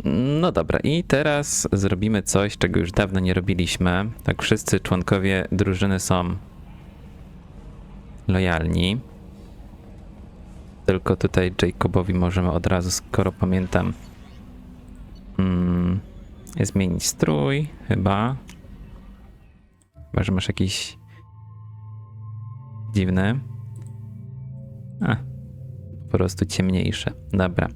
No dobra, i teraz zrobimy coś, czego już dawno nie robiliśmy. Tak, wszyscy członkowie drużyny są lojalni. Tylko tutaj Jacobowi możemy od razu, skoro pamiętam, zmienić strój, chyba. Chyba, że masz jakiś dziwny. Po prostu ciemniejsze. Dobra.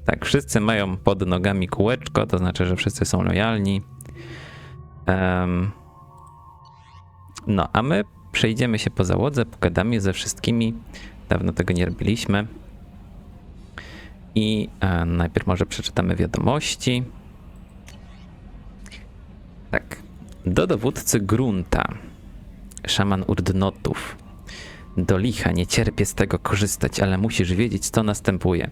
Tak, wszyscy mają pod nogami kółeczko, to znaczy, że wszyscy są lojalni. No, a my przejdziemy się po załodze, pogadamy ze wszystkimi. Dawno tego nie robiliśmy. I najpierw może przeczytamy wiadomości. Tak. Do dowódcy grunta. Szaman urdnotów. Do licha, nie cierpię z tego korzystać, ale musisz wiedzieć, co następuje.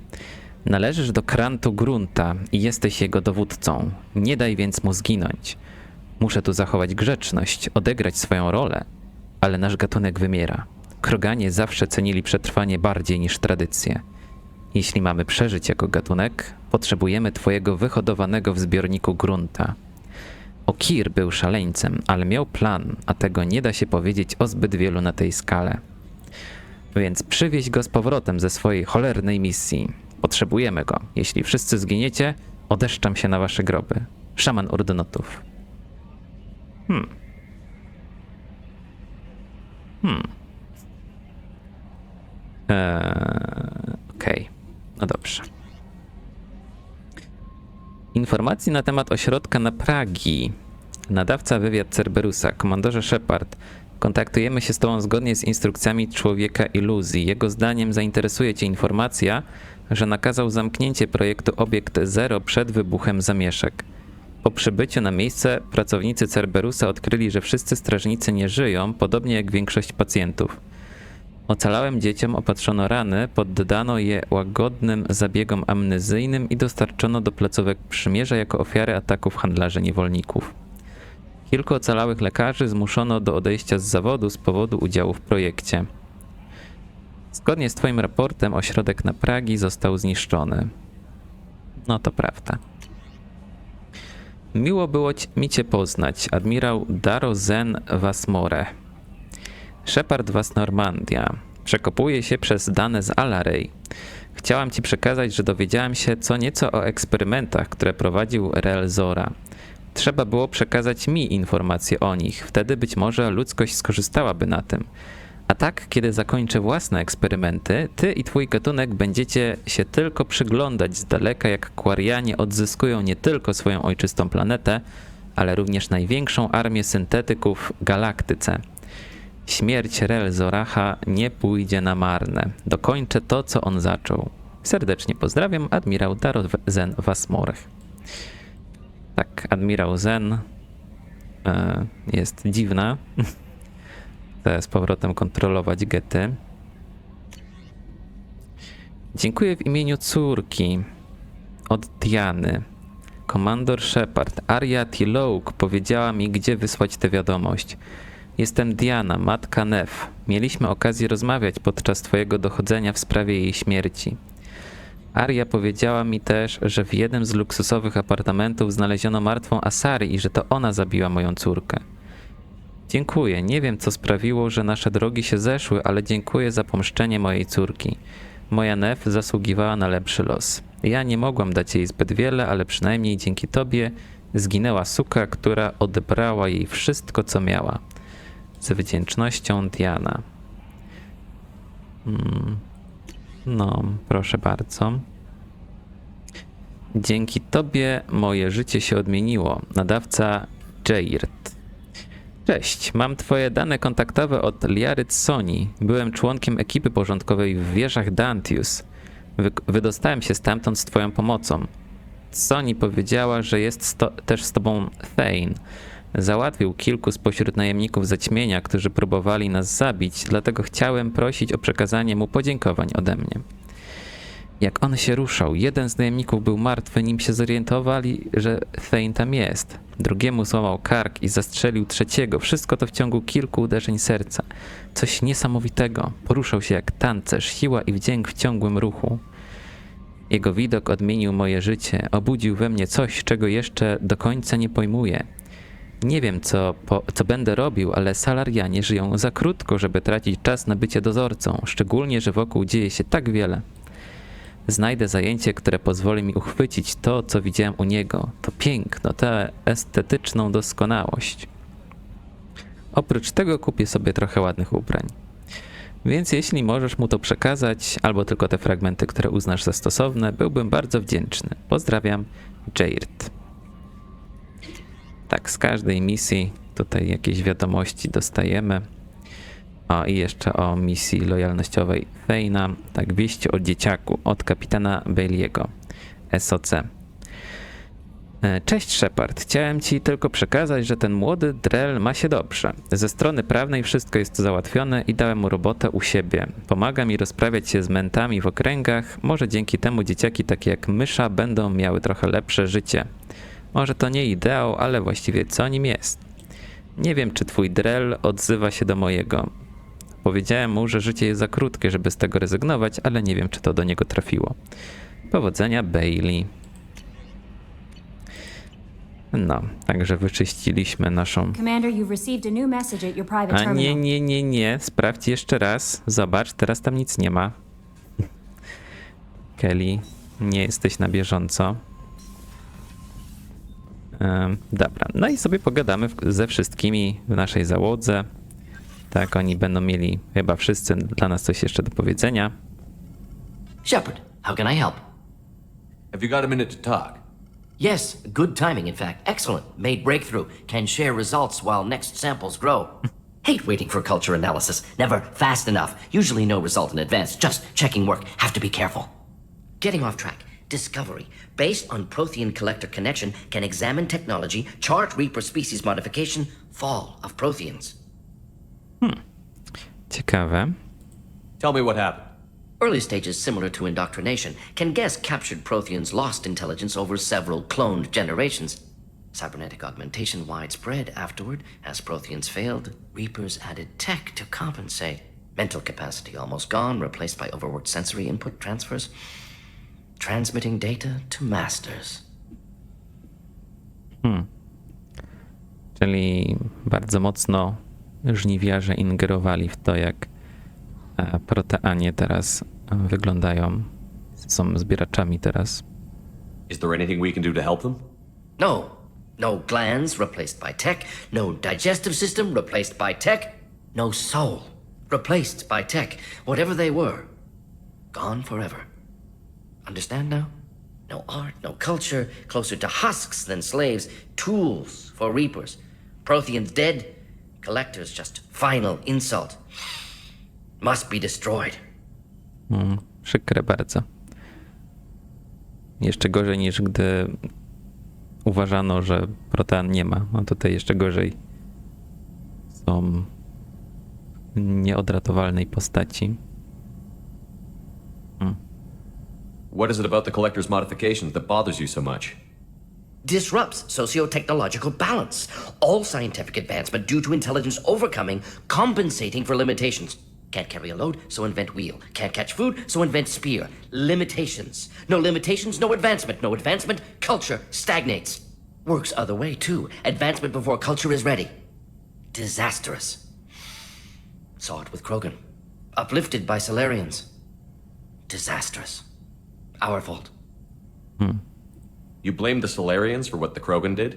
Należysz do krantu grunta i jesteś jego dowódcą. Nie daj więc mu zginąć. Muszę tu zachować grzeczność, odegrać swoją rolę, ale nasz gatunek wymiera. Kroganie zawsze cenili przetrwanie bardziej niż tradycję. Jeśli mamy przeżyć jako gatunek, potrzebujemy twojego wyhodowanego w zbiorniku grunta. Okir był szaleńcem, ale miał plan, a tego nie da się powiedzieć o zbyt wielu na tej skale. Więc przywieź go z powrotem ze swojej cholernej misji. Potrzebujemy go. Jeśli wszyscy zginiecie, odeszczam się na wasze groby. Szaman urdnotów. Okej. No dobrze. Informacji na temat ośrodka na Pragi. Nadawca wywiad Cerberusa. Komandorze Shepard. Kontaktujemy się z tobą zgodnie z instrukcjami człowieka iluzji. Jego zdaniem zainteresuje cię informacja, że nakazał zamknięcie projektu Obiekt Zero przed wybuchem zamieszek. Po przybyciu na miejsce pracownicy Cerberusa odkryli, że wszyscy strażnicy nie żyją, podobnie jak większość pacjentów. Ocalałym dzieciom opatrzono rany, poddano je łagodnym zabiegom amnezyjnym i dostarczono do placówek przymierza jako ofiary ataków handlarzy niewolników. Kilku ocalałych lekarzy zmuszono do odejścia z zawodu z powodu udziału w projekcie. Zgodnie z twoim raportem ośrodek na Pragi został zniszczony. No to prawda. Miło było mi cię poznać, admirał Darozen Wasmore. Shepard was Normandia. Przekopuje się przez dane z Alarej. Chciałam ci przekazać, że dowiedziałam się co nieco o eksperymentach, które prowadził Relzora. Trzeba było przekazać mi informacje o nich, wtedy być może ludzkość skorzystałaby na tym. A tak, kiedy zakończę własne eksperymenty, ty i twój gatunek będziecie się tylko przyglądać z daleka, jak Quarianie odzyskują nie tylko swoją ojczystą planetę, ale również największą armię syntetyków w galaktyce. Śmierć Relzoracha nie pójdzie na marne. Dokończę to, co on zaczął. Serdecznie pozdrawiam, admirał Darozen Wasmorech. Tak, admirał Zen jest dziwna. Chcę z powrotem kontrolować gety. Dziękuję w imieniu córki od Diany. Komandor Shepard, Arya Tilouk powiedziała mi, gdzie wysłać tę wiadomość. Jestem Diana, matka Nef. Mieliśmy okazję rozmawiać podczas twojego dochodzenia w sprawie jej śmierci. Arya powiedziała mi też, że w jednym z luksusowych apartamentów znaleziono martwą Asari i że to ona zabiła moją córkę. Dziękuję. Nie wiem, co sprawiło, że nasze drogi się zeszły, ale dziękuję za pomszczenie mojej córki. Moja Nef zasługiwała na lepszy los. Ja nie mogłam dać jej zbyt wiele, ale przynajmniej dzięki tobie zginęła suka, która odebrała jej wszystko, co miała. Z wdzięcznością, Diana. No, proszę bardzo. Dzięki tobie moje życie się odmieniło. Nadawca Jairt. Cześć, mam twoje dane kontaktowe od Liary Soni. Byłem członkiem ekipy porządkowej w wieżach Dantius. Wydostałem się stamtąd z twoją pomocą. Soni powiedziała, że jest też z tobą Thane. Załatwił kilku spośród najemników zaćmienia, którzy próbowali nas zabić, dlatego chciałem prosić o przekazanie mu podziękowań ode mnie. Jak on się ruszał, jeden z najemników był martwy, nim się zorientowali, że Thane tam jest. Drugiemu złamał kark i zastrzelił trzeciego. Wszystko to w ciągu kilku uderzeń serca. Coś niesamowitego. Poruszał się jak tancerz, siła i wdzięk w ciągłym ruchu. Jego widok odmienił moje życie, obudził we mnie coś, czego jeszcze do końca nie pojmuję. Nie wiem, co będę robił, ale salarianie żyją za krótko, żeby tracić czas na bycie dozorcą, szczególnie, że wokół dzieje się tak wiele. Znajdę zajęcie, które pozwoli mi uchwycić to, co widziałem u niego, to piękno, tę estetyczną doskonałość. Oprócz tego kupię sobie trochę ładnych ubrań. Więc jeśli możesz mu to przekazać, albo tylko te fragmenty, które uznasz za stosowne, byłbym bardzo wdzięczny. Pozdrawiam, Jared. Tak, z każdej misji tutaj jakieś wiadomości dostajemy. O, i jeszcze o misji lojalnościowej Fejna. Tak, wieść o dzieciaku od kapitana Bailey'ego, SOC. Cześć Shepard, chciałem ci tylko przekazać, że ten młody Drell ma się dobrze. Ze strony prawnej wszystko jest załatwione i dałem mu robotę u siebie. Pomaga mi rozprawiać się z mentami w okręgach, może dzięki temu dzieciaki takie jak Mysza będą miały trochę lepsze życie. Może to nie ideał, ale właściwie co nim jest? Nie wiem, czy twój Drell odzywa się do mojego. Powiedziałem mu, że życie jest za krótkie, żeby z tego rezygnować, ale nie wiem, czy to do niego trafiło. Powodzenia, Bailey. No, także wyczyściliśmy naszą... Commander, you've received a new message at your private A terminal. nie. Sprawdź jeszcze raz. Zobacz, teraz tam nic nie ma. Kelly, nie jesteś na bieżąco. Dobra, no i sobie pogadamy ze wszystkimi w naszej załodze. Tak, oni będą mieli chyba wszyscy dla nas coś jeszcze do powiedzenia. Shepard, how can I help? Have you got a minute to talk? Yes, good timing, in fact. Excellent. Made breakthrough. Can share results while next samples grow. Hate waiting for culture analysis. Never fast enough. Usually no result in advance. Just checking work. Have to be careful. Getting off track. Discovery. Based on Prothean collector connection, can examine technology, chart Reaper species modification, fall of Protheans. Ciekawe. Tell me what happened. Early stages similar to indoctrination, can guess captured Protheans lost intelligence over several cloned generations. Cybernetic augmentation widespread afterward. As Protheans failed, Reapers added tech to compensate. Mental capacity almost gone, replaced by overworked sensory input transfers. Transmitting data to masters. Czyli bardzo mocno żniwiarze ingerowali w to, jak proteanie teraz wyglądają. Są zbieraczami teraz. Is there anything we can do to help them? No. No glands replaced by tech. No digestive system replaced by tech. No soul replaced by tech. Whatever they were, gone forever. Understand now? No art, no culture, closer to husks than slaves, tools for reapers. Protheans dead, collectors just final insult. Must be destroyed. Przykre bardzo. Jeszcze gorzej niż gdy uważano, że protean nie ma. A tutaj jeszcze gorzej. Są w nieodratowalnej postaci. What is it about the collector's modifications that bothers you so much? Disrupts socio-technological balance. All scientific advancement due to intelligence overcoming, compensating for limitations. Can't carry a load, so invent wheel. Can't catch food, so invent spear. Limitations. No limitations, no advancement. No advancement, culture stagnates. Works other way, too. Advancement before culture is ready. Disastrous. Saw it with Krogan. Uplifted by Solarians. Disastrous. Our fault. You blame the Solarians for what the Krogan did?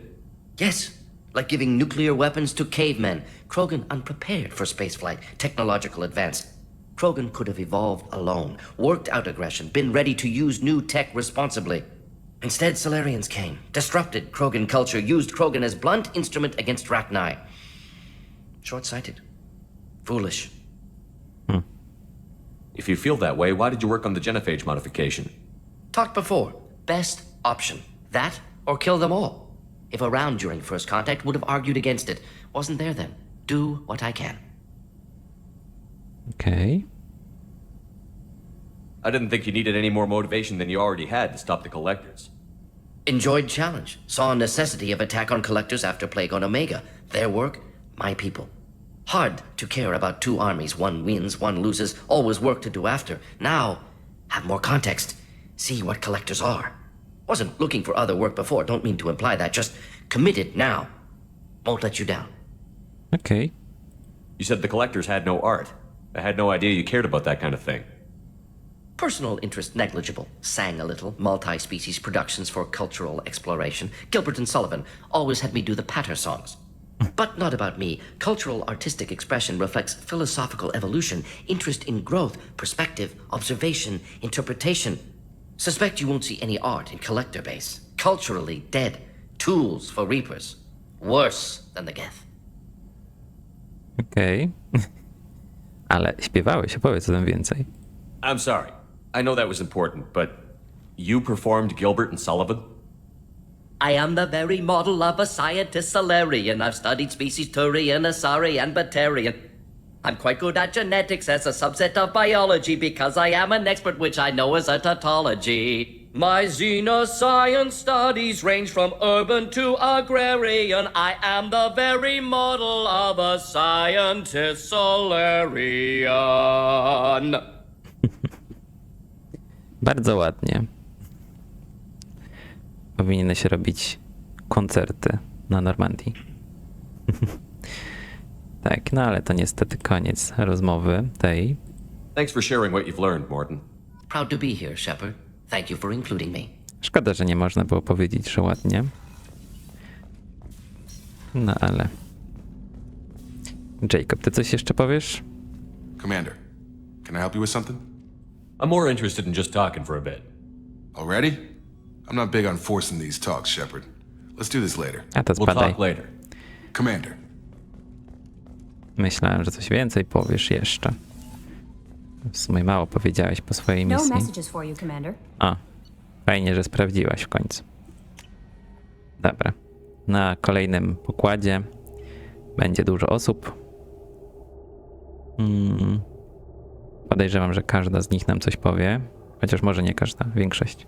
Yes, like giving nuclear weapons to cavemen. Krogan unprepared for spaceflight, technological advance. Krogan could have evolved alone, worked out aggression, been ready to use new tech responsibly. Instead, Solarians came, disrupted Krogan culture, used Krogan as blunt instrument against Rachni. Short-sighted. Foolish. If you feel that way, why did you work on the genophage modification? Talked before. Best option. That or kill them all. If around during first contact, would have argued against it. Wasn't there then. Do what I can. Okej. I didn't think you needed any more motivation than you already had to stop the collectors. Enjoyed challenge. Saw necessity of attack on collectors after plague on Omega. Their work, my people. Hard to care about two armies. One wins, one loses. Always work to do after. Now, have more context. See what collectors are. Wasn't looking for other work before, don't mean to imply that. Just committed now. Won't let you down. Okej. You said the collectors had no art. I had no idea you cared about that kind of thing. Personal interest negligible. Sang a little. Multi-species productions for cultural exploration. Gilbert and Sullivan always had me do the patter songs. But not about me. Cultural artistic expression reflects philosophical evolution, interest in growth, perspective, observation, interpretation. Suspect you won't see any art in collector base. Culturally dead. Tools for reapers. Worse than the Geth. Okej. Ale śpiewałeś, opowiedz o tym więcej. I'm sorry. I know that was important, but you performed Gilbert and Sullivan? I am the very model of a scientist Solarian. I've studied species Turian, Asari, and Batarian. I'm quite good at genetics as a subset of biology because I am an expert, which I know is a tautology. My xenoscience studies range from urban to agrarian. I am the very model of a scientist Solarian. Bardzo ładnie. Powinieneś robić koncerty na Normandii. Tak, no ale to niestety koniec rozmowy tej. Thanks for sharing what you've learned, Morton. Proud to be here, Shepard. Thank you for including me. Szkoda, że nie można było powiedzieć, że ładnie. No ale... Jacob, ty coś jeszcze powiesz? Commander, can I help you with something? I'm more interested in just talking for a bit. Already? I'm not big on forcing these talks, Shepard. Let's do this later. A to We'll spadaj. talk later. Commander, Myślałem, że coś więcej powiesz jeszcze. W sumie mało powiedziałeś po swojej No misji. messages for you, Commander. O, fajnie, że sprawdziłaś w końcu. Dobra. Na kolejnym pokładzie będzie dużo osób. Podejrzewam, że każda z nich nam coś powie. Chociaż może nie każda, większość.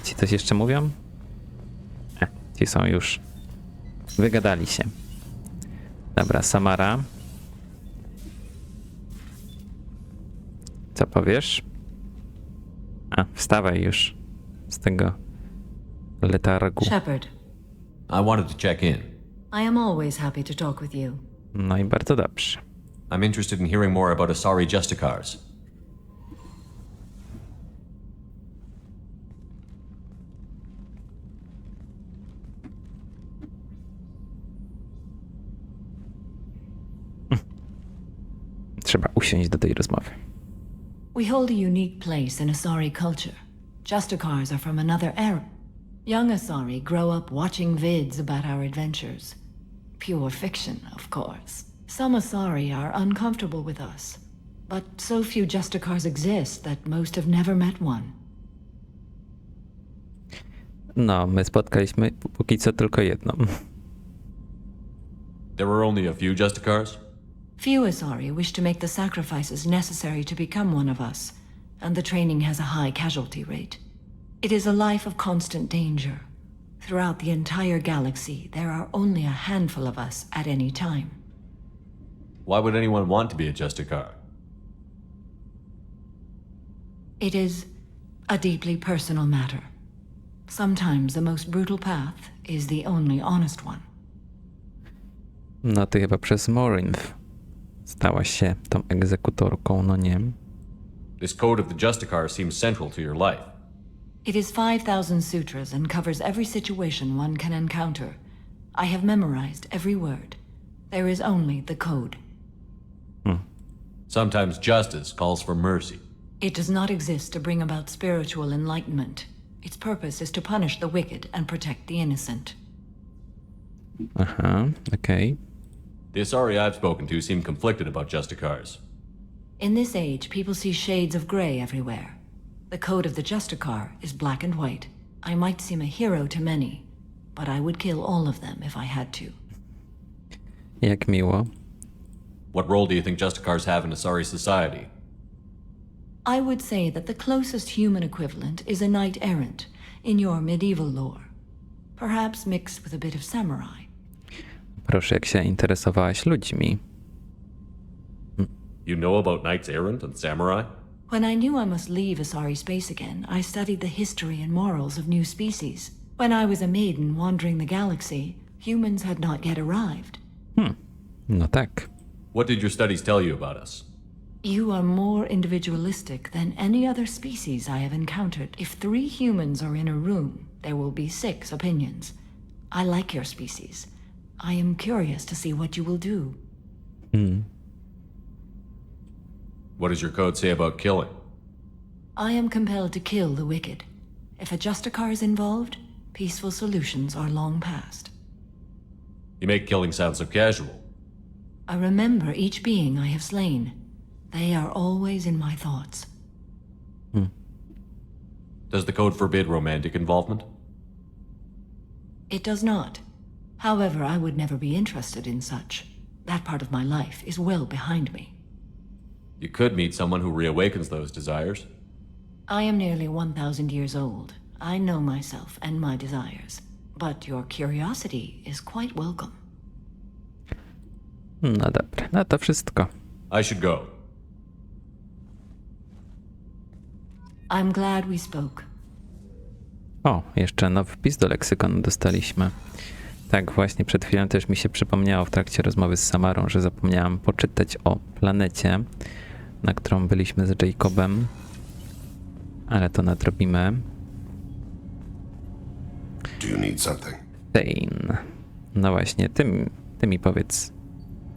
Ci coś jeszcze mówią? Ci są już... Wygadali się. Dobra, Samara. Co powiesz? Wstawaj już z tego letargu. Shepard, I wanted to check in. I am always happy to talk with you. No i bardzo dobrze. I'm interested in hearing more about Asari Justicars. Trzeba usiąść do tej rozmowy. We hold a unique place in Asari culture. Justicars are from another era. Young Asari grow up watching vids about our adventures. Pure fiction, of course. Some Asari are uncomfortable with us, but so few Justicars exist that most have never met one. No, my spotkaliśmy póki co tylko jedną. There were only a few Justicars? Few Asari wish to make the sacrifices necessary to become one of us, and the training has a high casualty rate. It is a life of constant danger. Throughout the entire galaxy, there are only a handful of us at any time. Why would anyone want to be a Justicar? It is a deeply personal matter. Sometimes the most brutal path is the only honest one. No ty chyba przez Morinth stałaś się tą egzekutorką, no nie? This code of the Justicar seems central to your life. It is 5,000 sutras and covers every situation one can encounter. I have memorized every word. There is only the code. Sometimes justice calls for mercy. It does not exist to bring about spiritual enlightenment. Its purpose is to punish the wicked and protect the innocent. Aha, okej. The Asari I've spoken to seem conflicted about Justicars. In this age, people see shades of gray everywhere. The code of the Justicar is black and white. I might seem a hero to many, but I would kill all of them if I had to. Jak miło. What role do you think Justicars have in Asari society? I would say that the closest human equivalent is a knight-errant in your medieval lore. Perhaps mixed with a bit of samurai. Proszę, jak się interesowałaś ludźmi. You know about Knights Errant and Samurai? When I knew I must leave Asari space again, I studied the history and morals of new species. When I was a maiden wandering the galaxy, humans had not yet arrived. No tak. What did your studies tell you about us? You are more individualistic than any other species I have encountered. If 3 humans are in a room, there will be 6 opinions. I like your species. I am curious to see what you will do. What does your code say about killing? I am compelled to kill the wicked. If a Justicar is involved, peaceful solutions are long past. You make killing sound so casual. I remember each being I have slain. They are always in my thoughts. Does the code forbid romantic involvement? It does not. However, I would never be interested in such. That part of my life is well behind me. You could meet someone who reawakens those desires. I am nearly 1,000 years old. I know myself and my desires. But your curiosity is quite welcome. No dobra, no to wszystko. I should go. I'm glad we spoke. O, jeszcze nowy wpis do leksykonu dostaliśmy. Tak, właśnie przed chwilą też mi się przypomniało w trakcie rozmowy z Samarą, że zapomniałam poczytać o planecie, na którą byliśmy z Jacobem. Ale to nadrobimy. Do you need something? Pain. No właśnie, ty mi powiedz,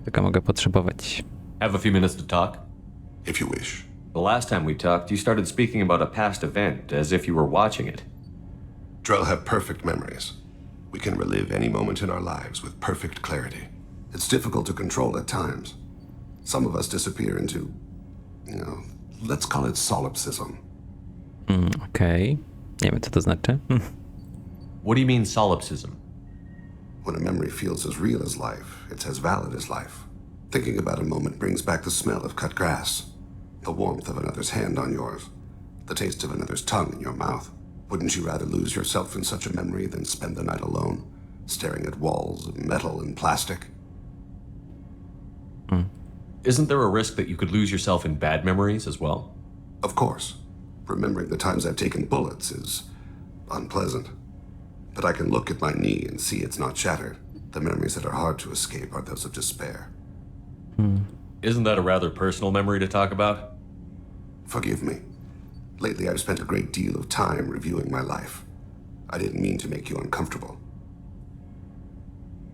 czego mogę potrzebować. Have a few minutes to talk? If you wish. The last time we talked, you started speaking about a past event, as if you were watching it. Drell have perfect memories. We can relive any moment in our lives with perfect clarity. It's difficult to control at times. Some of us disappear into, let's call it solipsism. Okej. Nie wiem, co to znaczy. What do you mean solipsism? When a memory feels as real as life, it's as valid as life. Thinking about a moment brings back the smell of cut grass, the warmth of another's hand on yours, the taste of another's tongue in your mouth. Wouldn't you rather lose yourself in such a memory than spend the night alone, staring at walls of metal and plastic? Isn't there a risk that you could lose yourself in bad memories as well? Of course. Remembering the times I've taken bullets is unpleasant. But I can look at my knee and see it's not shattered. The memories that are hard to escape are those of despair. Isn't that a rather personal memory to talk about? Forgive me. Lately I've spent a great deal of time reviewing my life. I didn't mean to make you uncomfortable.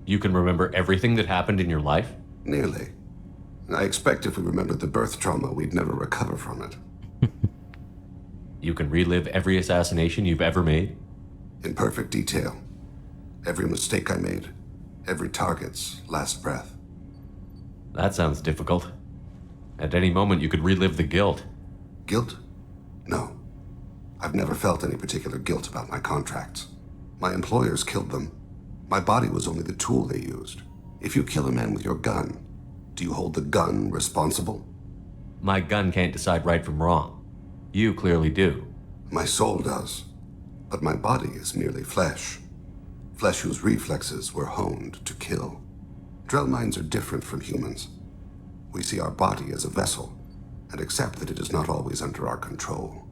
You can remember everything that happened in your life? Nearly. I expect if we remembered the birth trauma, we'd never recover from it. You can relive every assassination you've ever made? In perfect detail. Every mistake I made. Every target's last breath. That sounds difficult. At any moment, you could relive the guilt. Guilt? No. I've never felt any particular guilt about my contracts. My employers killed them. My body was only the tool they used. If you kill a man with your gun, do you hold the gun responsible? My gun can't decide right from wrong. You clearly do. My soul does. But my body is merely flesh. Flesh whose reflexes were honed to kill. Drell minds are different from humans. We see our body as a vessel, and accept that it is not always under our control.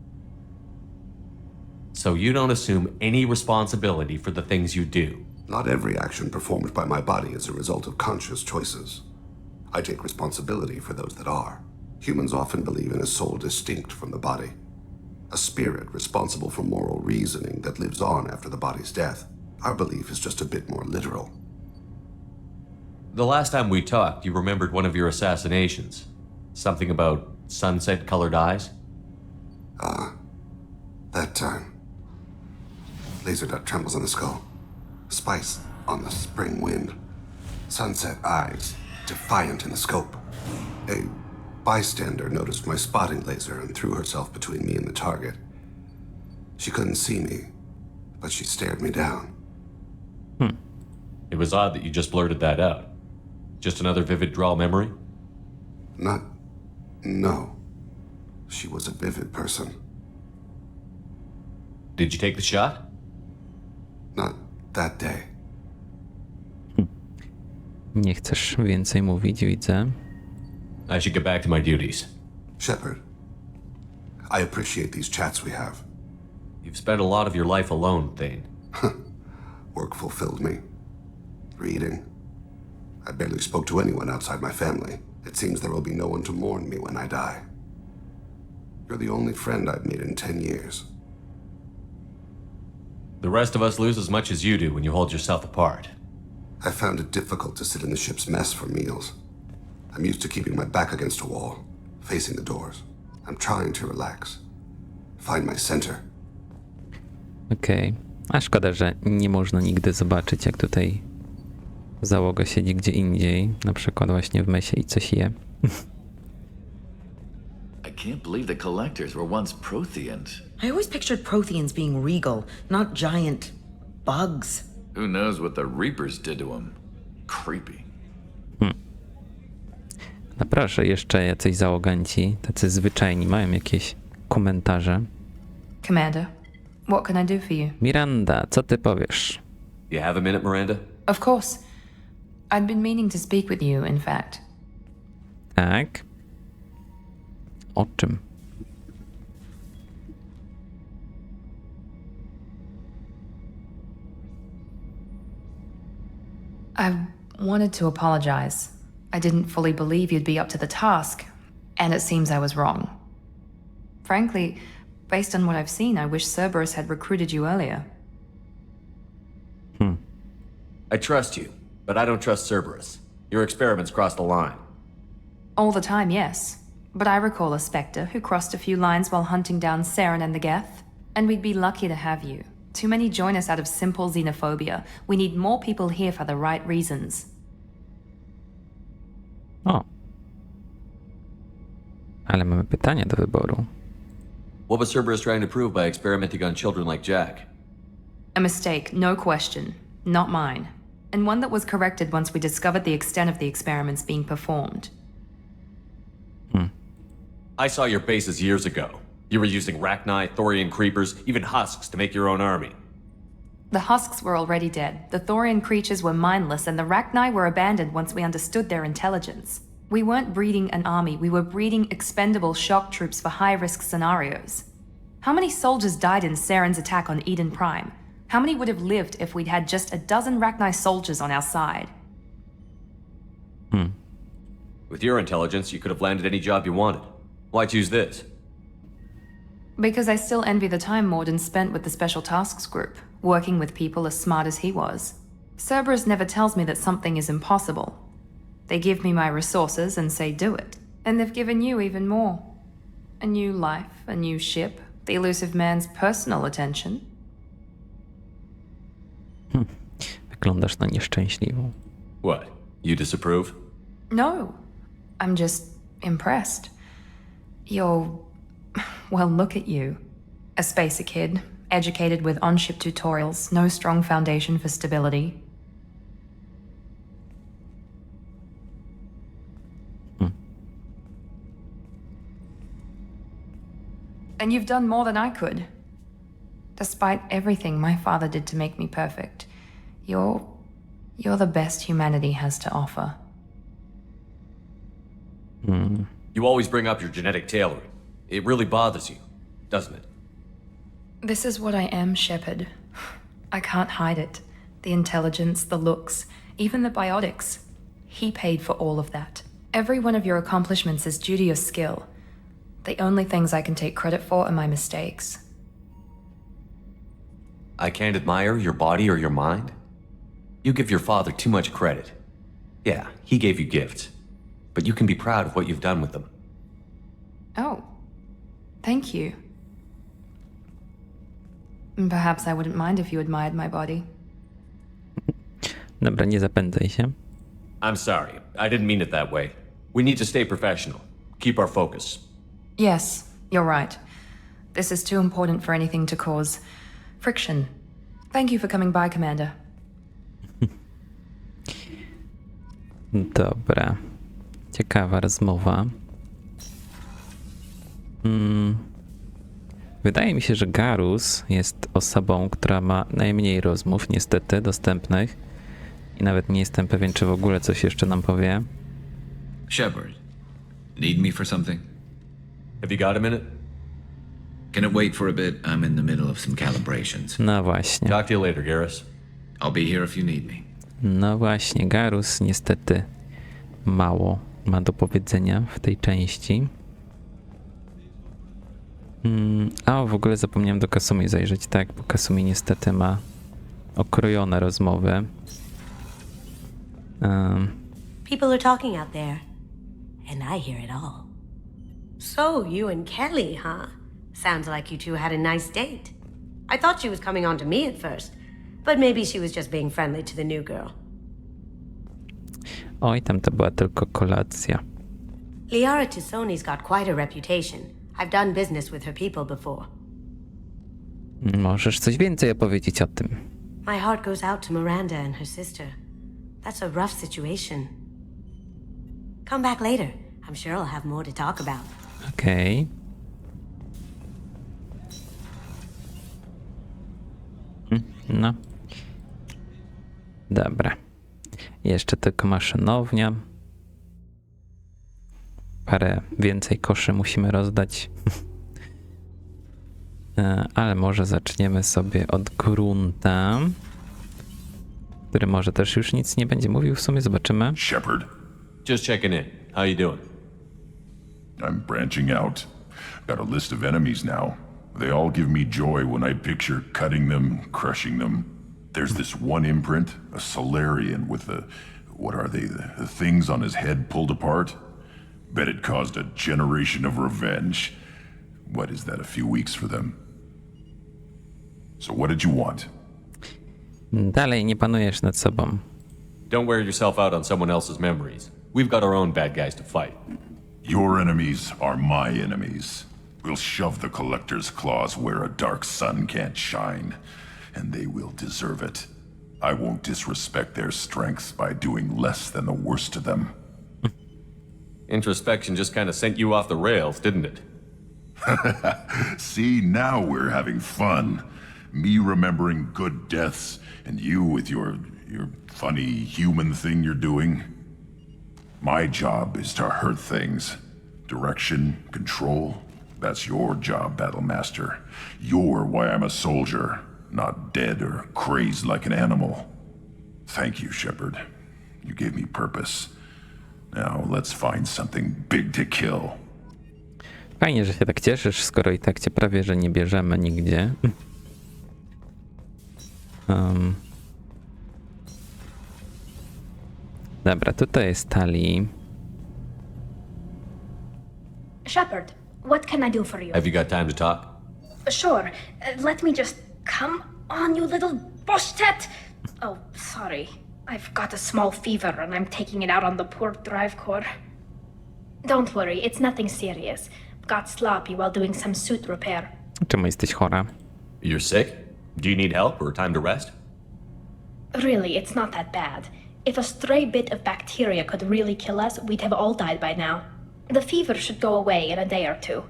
So you don't assume any responsibility for the things you do? Not every action performed by my body is a result of conscious choices. I take responsibility for those that are. Humans often believe in a soul distinct from the body. A spirit responsible for moral reasoning that lives on after the body's death. Our belief is just a bit more literal. The last time we talked, you remembered one of your assassinations. Something about sunset-colored eyes? That time. Laser dot trembles on the skull. Spice on the spring wind. Sunset eyes, defiant in the scope. A bystander noticed my spotting laser and threw herself between me and the target. She couldn't see me, but she stared me down. It was odd that you just blurted that out. Just another vivid draw memory? No. She was a vivid person. Did you take the shot? Not that day. Nie chcesz więcej mówić, widzę. I should get back to my duties. Shepard, I appreciate these chats we have. You've spent a lot of your life alone, Thane. Work fulfilled me. Reading. I barely spoke to anyone outside my family. It seems there will be no one to mourn me when I die. You're the only friend I've made in 10 years. The rest of us lose as much as you do when you hold yourself apart. I found it difficult to sit in the ship's mess for meals. I'm used to keeping my back against a wall, facing the doors. I'm trying to relax. Find my center. Okej. A szkoda, że nie można nigdy zobaczyć, jak tutaj załoga siedzi gdzie indziej. Na przykład właśnie w mesie i coś je. I can't believe the collectors were once Protheans. I always pictured Protheans being regal, not giant bugs. Who knows what the Reapers did to them? Creepy. No proszę, jeszcze jacyś załoganci, tacy zwyczajni, mają jakieś komentarze. Commander, what can I do for you? Miranda, co ty powiesz? You have a minute, Miranda? Of course. I'd been meaning to speak with you, in fact. Tak? O czym? I wanted to apologize. I didn't fully believe you'd be up to the task, and it seems I was wrong. Frankly, based on what I've seen, I wish Cerberus had recruited you earlier. I trust you, but I don't trust Cerberus. Your experiments crossed the line. All the time, yes. But I recall a Spectre who crossed a few lines while hunting down Saren and the Geth. And we'd be lucky to have you. Too many join us out of simple xenophobia. We need more people here for the right reasons. O. Ale mamy pytanie do wyboru. What was Cerberus trying to prove by experimenting on children like Jack? A mistake, no question. Not mine. And one that was corrected once we discovered the extent of the experiments being performed. I saw your bases years ago. You were using Rachni, Thorian creepers, even husks to make your own army. The husks were already dead, the Thorian creatures were mindless, and the Rachni were abandoned once we understood their intelligence. We weren't breeding an army, we were breeding expendable shock troops for high-risk scenarios. How many soldiers died in Saren's attack on Eden Prime? How many would have lived if we'd had just a dozen Rachni soldiers on our side? With your intelligence, you could have landed any job you wanted. Why choose this? Because I still envy the time Mordin spent with the Special Tasks Group, working with people as smart as he was. Cerberus never tells me that something is impossible. They give me my resources and say do it. And they've given you even more. A new life, a new ship, the elusive man's personal attention. Wyglądasz na nieszczęśliwą. What? You disapprove? No, I'm just impressed. You're... well, look at you. A spacer kid, educated with on-ship tutorials, no strong foundation for stability. And you've done more than I could. Despite everything my father did to make me perfect, you're the best humanity has to offer. You always bring up your genetic tailoring. It really bothers you, doesn't it? This is what I am, Shepard. I can't hide it. The intelligence, the looks, even the biotics. He paid for all of that. Every one of your accomplishments is due to your skill. The only things I can take credit for are my mistakes. I can't admire your body or your mind? You give your father too much credit. Yeah, he gave you gifts. But you can be proud of what you've done with them. Oh, thank you. Perhaps I wouldn't mind if you admired my body. Dobra, nie zapędzaj się. I'm sorry, I didn't mean it that way. We need to stay professional. Keep our focus. Yes, you're right. This is too important for anything to cause friction. Thank you for coming by, Commander. Dobra. Ciekawa rozmowa. Wydaje mi się, że Garus jest osobą, która ma najmniej rozmów, niestety, dostępnych. I nawet nie jestem pewien, czy w ogóle coś jeszcze nam powie. Shepard, need me for something? Have you got a minute? Can it wait for a bit? I'm in the middle of some calibrations. No właśnie. Talk to you later, Garrus. I'll be here if you need me. No właśnie, Garus niestety mało ma do powiedzenia w tej części. A w ogóle zapomniałem do Kasumi zajrzeć, tak, bo Kasumi niestety ma okrojone rozmowy. People are talking out there, and I hear it all. So, you and Kelly, huh? Sounds like you two had a nice date. I thought she was coming on to me at first, but maybe she was just being friendly to the new girl. Oj, tam to była tylko kolacja. Liara Tisoni's got quite a reputation. I've done business with her people before. Możesz coś więcej opowiedzieć o tym. My heart goes out to Miranda and her sister. That's a rough situation. Come back later. I'm sure I'll have more to talk about. Okej. No. Dobra. Jeszcze tylko maszynownia. Parę więcej koszy musimy rozdać. Ale może zaczniemy sobie od grunta, który może też już nic nie będzie mówił. W sumie zobaczymy. Shepard, Just checking in. How you doing? I'm branching out. Got a list of enemies now. They all give me joy when I picture cutting them, crushing them. There's this one imprint, a Solarian with what are they, the things on his head pulled apart? Bet it caused a generation of revenge. What is that, a few weeks for them? So what did you want? Dalej nie panujesz nad sobą. Don't wear yourself out on someone else's memories. We've got our own bad guys to fight. Your enemies are my enemies. We'll shove the Collector's claws where a dark sun can't shine, and they will deserve it. I won't disrespect their strengths by doing less than the worst of them. Introspection just kind of sent you off the rails, didn't it? See, now we're having fun. Me remembering good deaths, and you with your funny human thing you're doing. My job is to hurt things. Direction, control, that's your job, Battlemaster. You're why I'm a soldier, not dead or crazed like an animal. Thank you, Shepard. You gave me purpose. Now let's find something big to kill. Fajnie, że się tak cieszysz, skoro i tak cię prawie, że nie bierzemy nigdzie. Dobra, tutaj jest Tali. Shepard, what can I do for you? Have you got time to talk? Sure. Let me just... Come on, you little bushtet! Oh, sorry. I've got a small fever and I'm taking it out on the poor drive core. Don't worry, it's nothing serious. Got sloppy while doing some suit repair. Czemu jesteś chora? You're sick? Do you need help or time to rest? Really, it's not that bad. If a stray bit of bacteria could really kill us, we'd have all died by now. The fever should go away in a day or two.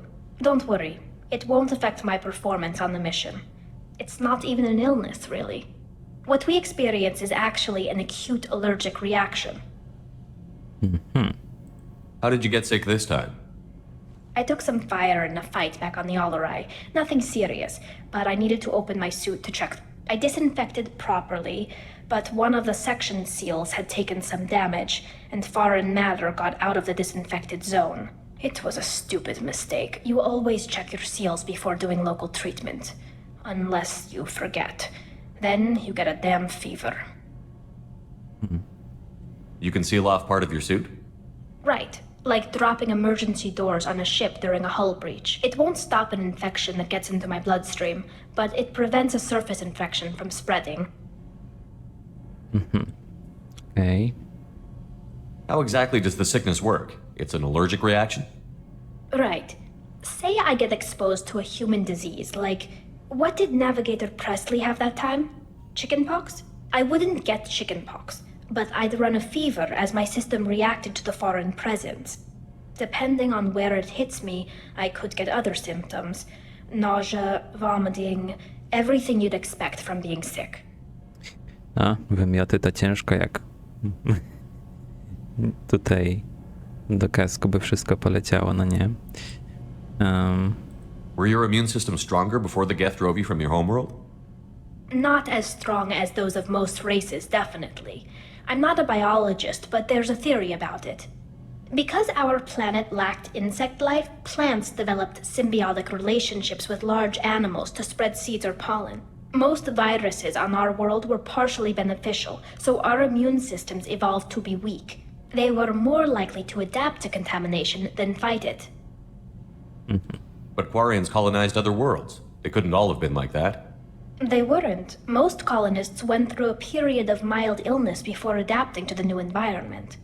Don't worry, it won't affect my performance on the mission. It's not even an illness, really. What we experience is actually an acute allergic reaction. How did you get sick this time? I took some fire in a fight back on the Allerai. Nothing serious, but I needed to open my suit to check. I disinfected properly, but one of the section seals had taken some damage, and foreign matter got out of the disinfected zone. It was a stupid mistake. You always check your seals before doing local treatment. Unless you forget. Then you get a damn fever. You can seal off part of your suit? Right. Like dropping emergency doors on a ship during a hull breach. It won't stop an infection that gets into my bloodstream, but it prevents a surface infection from spreading. Okay. How exactly does the sickness work? It's an allergic reaction? Right. Say I get exposed to a human disease, like... What did Navigator Presley have that time? Chickenpox? I wouldn't get chickenpox, but I'd run a fever as my system reacted to the foreign presence. Depending on where it hits me, I could get other symptoms. Nausea, vomiting, everything you'd expect from being sick. A, wymioty to ciężko jak... Tutaj do kasku by wszystko poleciało, no nie? Were your immune system stronger before the Geth drove you from your homeworld? Not as strong as those of most races, definitely. I'm not a biologist, but there's a theory about it. Because our planet lacked insect life, plants developed symbiotic relationships with large animals to spread seeds or pollen. Most viruses on our world were partially beneficial, so our immune systems evolved to be weak. They were more likely to adapt to contamination than fight it. But Quarians colonized other worlds. They couldn't all have been like that. They weren't. Most colonists went through a period of mild illness before adapting to the new environment.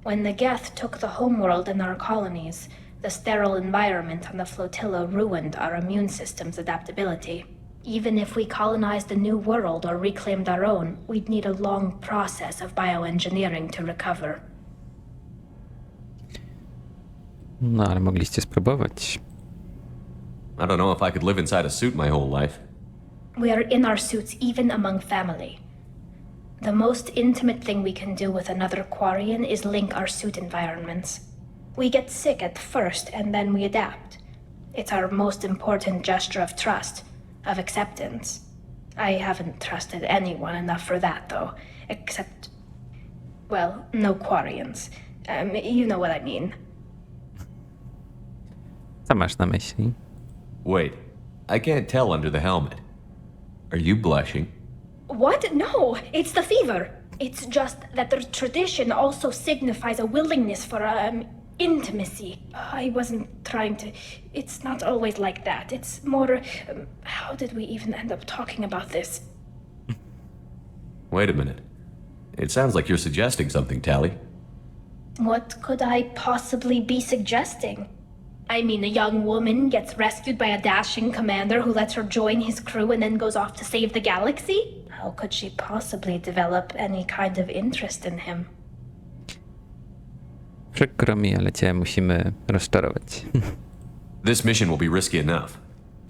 When the Geth took the homeworld and our colonies, the sterile environment on the flotilla ruined our immune system's adaptability. Even if we colonized a new world or reclaimed our own, we'd need a long process of bioengineering to recover. No, ale mogliście spróbować. I don't know if I could live inside a suit my whole life. We are in our suits even among family. The most intimate thing we can do with another Quarian is link our suit environments. We get sick at first and then we adapt. It's our most important gesture of trust, of acceptance. I haven't trusted anyone enough for that, though, except, well, no Quarians. You know what I mean. Co masz na myśli? Wait, I can't tell under the helmet. Are you blushing? What? No, it's the fever. It's just that the tradition also signifies a willingness for, intimacy. I wasn't trying to... It's not always like that. It's more... how did we even end up talking about this? Wait a minute. It sounds like you're suggesting something, Tally. What could I possibly be suggesting? I mean, a young woman gets rescued by a dashing commander who lets her join his crew and then goes off to save the galaxy? How could she possibly develop any kind of interest in him? Przykro mi, ale cię musimy rozczarować. This mission will be risky enough.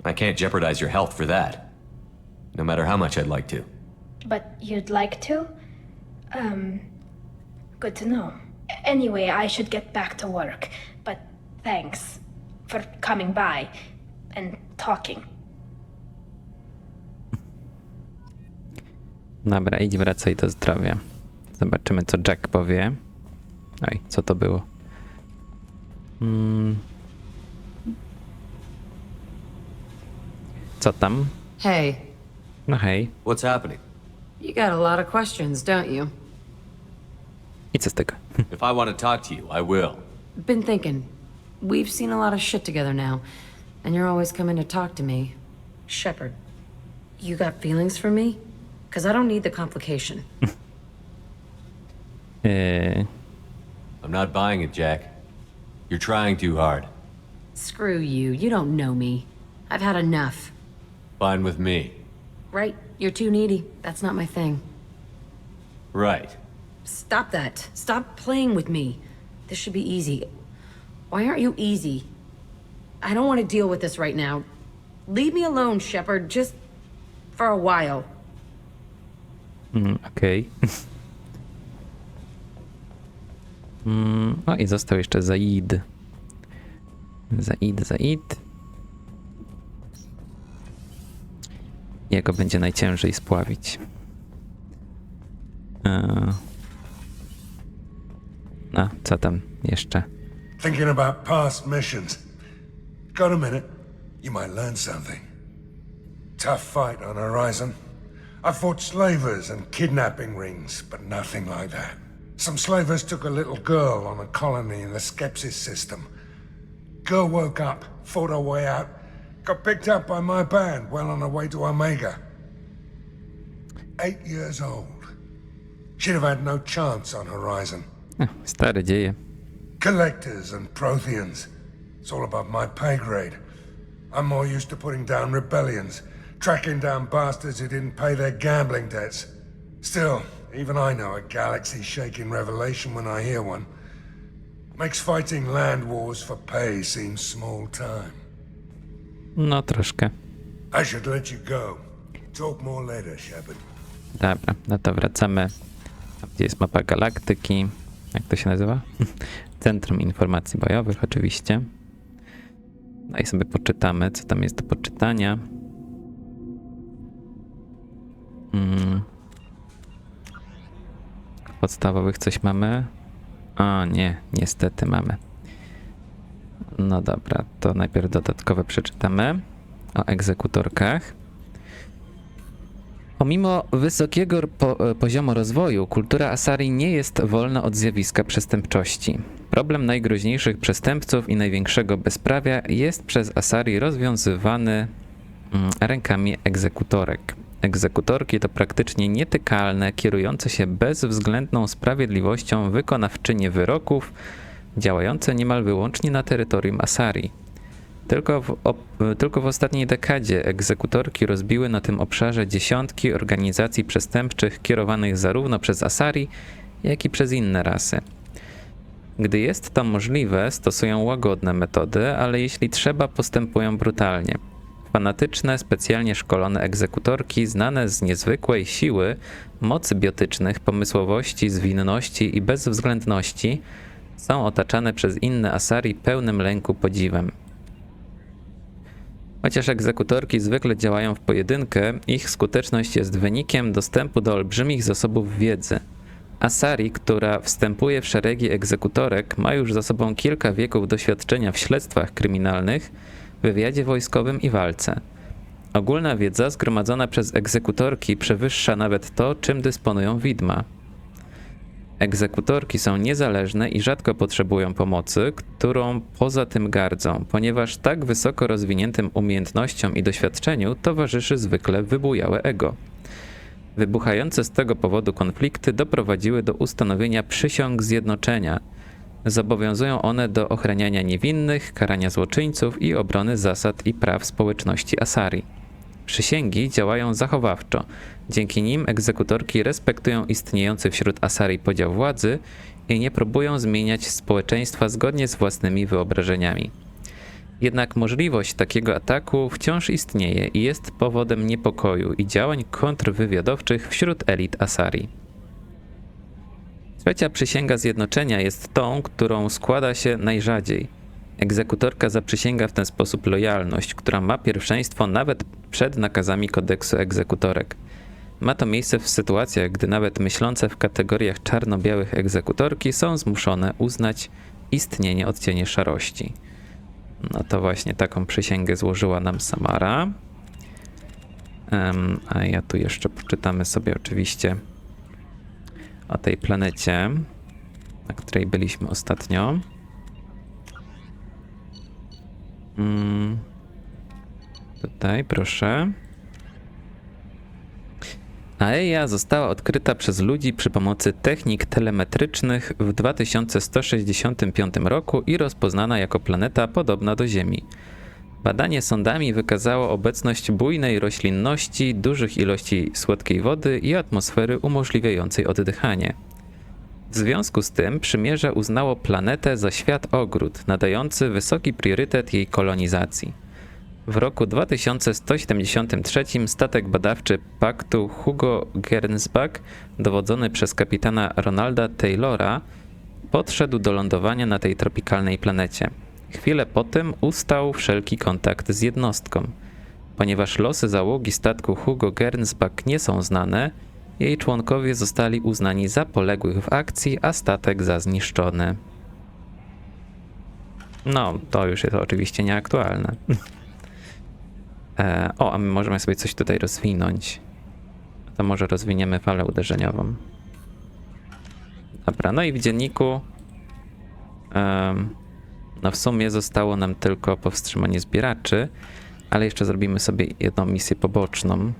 I can't jeopardize your health for that. No matter how much I'd like to. But you'd like to? Good to know. Anyway, I should get back to work. But thanks for coming by and talking. Dobra, idź, wracaj do zdrowia. Zobaczymy, co Jack powie. Oj, co to było? Co tam? Hey. No hej. What's happening? You got a lot of questions, don't you? I co z tego? If I want to talk to you, I will. Been thinking. We've seen a lot of shit together now, and you're always coming to talk to me. Shepard, you got feelings for me? Because I don't need the complication. I'm not buying it, Jack. You're trying too hard. Screw you. You don't know me. I've had enough. Fine with me. Right? You're too needy. That's not my thing. Right. Stop that. Stop playing with me. This should be easy. Why aren't you easy? I don't want to deal with this right now. Leave me alone, Shepard. Just for a while. Okej. O, i został jeszcze Zaid. Zaid. Jego będzie najciężej spławić. No, co tam jeszcze? Thinking about past missions. Got a minute? You might learn something. Tough fight on Horizon. I fought slavers and kidnapping rings, but nothing like that. Some slavers took a little girl on a colony in the Skepsis system. Girl woke up, fought her way out, got picked up by my band well on her way to Omega. 8 years old. She'd have had no chance on Horizon. Stare dzieje. Collectors and Protheans. It's all above my pay grade. I'm more used to putting down rebellions, tracking down bastards who didn't pay their gambling debts. Still, even I know a galaxy-shaking revelation when I hear one. Makes fighting land wars for pay seem small time. No, troszkę. I should let you go. Talk more later, Shepard. Dobra, no to wracamy. Gdzie jest mapa galaktyki? Jak to się nazywa? Centrum Informacji Bojowych, oczywiście. No i sobie poczytamy, co tam jest do poczytania. Podstawowych coś mamy? A nie, niestety mamy. No dobra, to najpierw dodatkowe przeczytamy o egzekutorkach. Pomimo wysokiego poziomu rozwoju, kultura Asari nie jest wolna od zjawiska przestępczości. Problem najgroźniejszych przestępców i największego bezprawia jest przez Asari rozwiązywany rękami egzekutorek. Egzekutorki to praktycznie nietykalne, kierujące się bezwzględną sprawiedliwością wykonawczynie wyroków, działające niemal wyłącznie na terytorium Asari. Tylko w ostatniej dekadzie egzekutorki rozbiły na tym obszarze dziesiątki organizacji przestępczych kierowanych zarówno przez Asari, jak i przez inne rasy. Gdy jest to możliwe, stosują łagodne metody, ale jeśli trzeba, postępują brutalnie. Fanatyczne, specjalnie szkolone egzekutorki, znane z niezwykłej siły, mocy biotycznych, pomysłowości, zwinności i bezwzględności, są otaczane przez inne Asari pełnym lęku podziwem. Chociaż egzekutorki zwykle działają w pojedynkę, ich skuteczność jest wynikiem dostępu do olbrzymich zasobów wiedzy. Asari, która wstępuje w szeregi egzekutorek, ma już za sobą kilka wieków doświadczenia w śledztwach kryminalnych, wywiadzie wojskowym i walce. Ogólna wiedza zgromadzona przez egzekutorki przewyższa nawet to, czym dysponują widma. Egzekutorki są niezależne i rzadko potrzebują pomocy, którą poza tym gardzą, ponieważ tak wysoko rozwiniętym umiejętnościom i doświadczeniu towarzyszy zwykle wybujałe ego. Wybuchające z tego powodu konflikty doprowadziły do ustanowienia przysiąg zjednoczenia. Zobowiązują one do ochraniania niewinnych, karania złoczyńców i obrony zasad i praw społeczności Asari. Przysięgi działają zachowawczo. Dzięki nim egzekutorki respektują istniejący wśród Asari podział władzy i nie próbują zmieniać społeczeństwa zgodnie z własnymi wyobrażeniami. Jednak możliwość takiego ataku wciąż istnieje i jest powodem niepokoju i działań kontrwywiadowczych wśród elit Asari. Trzecia przysięga zjednoczenia jest tą, którą składa się najrzadziej. Egzekutorka zaprzysięga w ten sposób lojalność, która ma pierwszeństwo nawet przed nakazami kodeksu egzekutorek. Ma to miejsce w sytuacjach, gdy nawet myślące w kategoriach czarno-białych egzekutorki są zmuszone uznać istnienie odcieni szarości. No to właśnie taką przysięgę złożyła nam Samara. A ja tu jeszcze poczytamy sobie oczywiście o tej planecie, na której byliśmy ostatnio. Tutaj, proszę. Aeja została odkryta przez ludzi przy pomocy technik telemetrycznych w 2165 roku i rozpoznana jako planeta podobna do Ziemi. Badanie sondami wykazało obecność bujnej roślinności, dużych ilości słodkiej wody i atmosfery umożliwiającej oddychanie. W związku z tym przymierze uznało planetę za świat ogród, nadający wysoki priorytet jej kolonizacji. W roku 2173 statek badawczy paktu Hugo Gernsback, dowodzony przez kapitana Ronalda Taylora, podszedł do lądowania na tej tropikalnej planecie. Chwilę potem ustał wszelki kontakt z jednostką. Ponieważ losy załogi statku Hugo Gernsback nie są znane, jej członkowie zostali uznani za poległych w akcji, a statek za zniszczony. No, to już jest oczywiście nieaktualne. A my możemy sobie coś tutaj rozwinąć. To może rozwiniemy falę uderzeniową. Dobra, no i w dzienniku no w sumie zostało nam tylko powstrzymanie zbieraczy, ale jeszcze zrobimy sobie jedną misję poboczną.